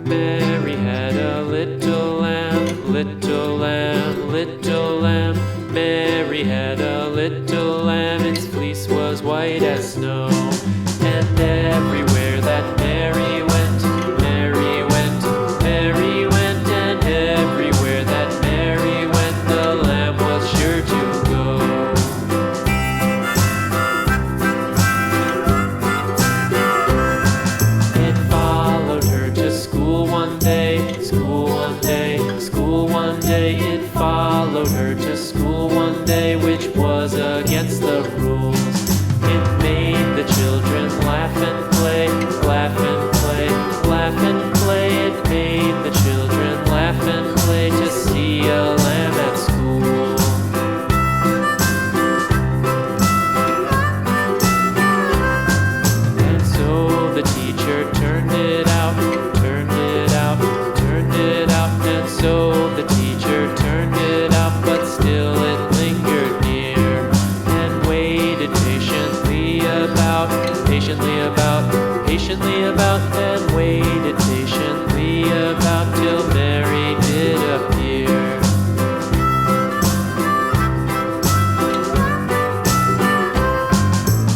Mary had a little lamb, little lamb, little lamb. Mary had a little lamb, its fleece was white as snow. And everywhere that Mary went, Mary went, Mary went. And everywhere that Mary went, the lamb was sure to go. It followed her to school one day, school one day, school one day. It followed her to school one day, which was against the rules. It made the children laugh and play, laugh and play, laugh and play. It made the children laugh and play to see a lamb at school. And so the teacher turned it out, turned it out, turned it out. And so the teacher turned it out, but still it lingered near and waited patiently about, patiently about, patiently about, and waited patiently about till Mary did appear.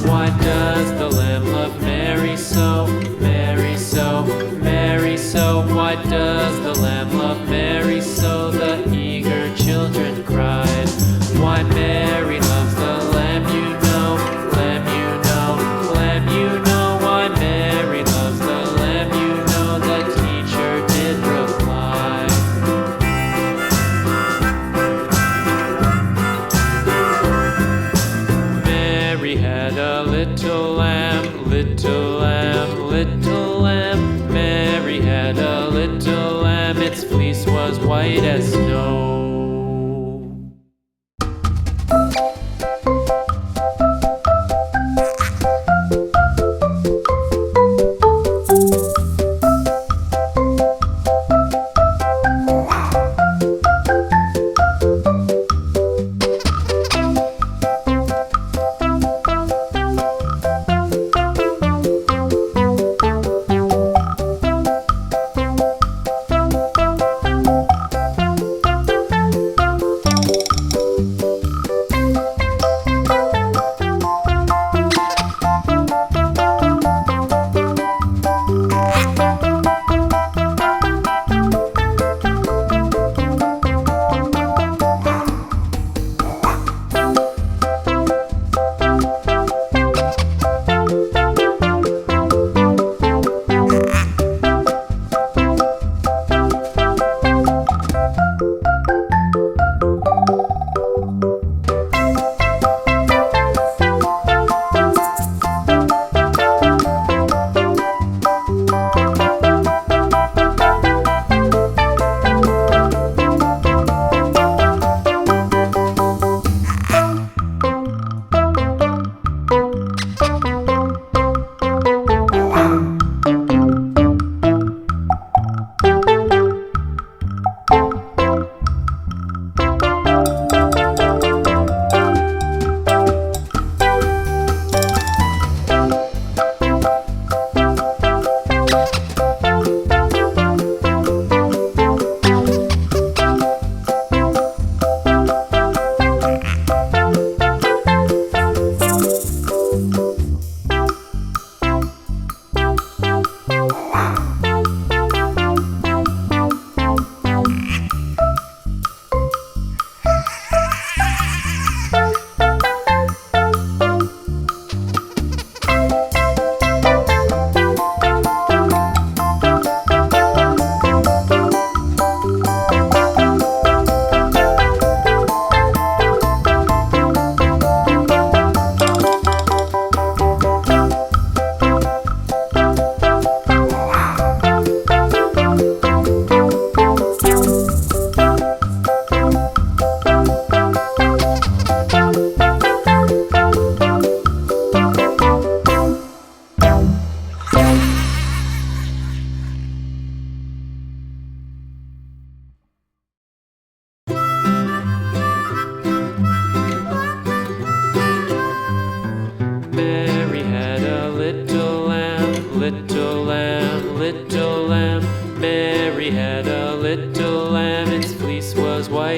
Why does the lamb love Mary so, Mary so, Mary so? Why does the lamb love Mary so? The eager children cried. Why Mary loves the lamb, you know, lamb, you know, lamb, you know. Why Mary loves the lamb, you know, the teacher did reply. Mary had a little lamb, little lamb, little lamb. Mary had a little lamb, its fleece was white as snow.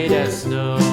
white as snow.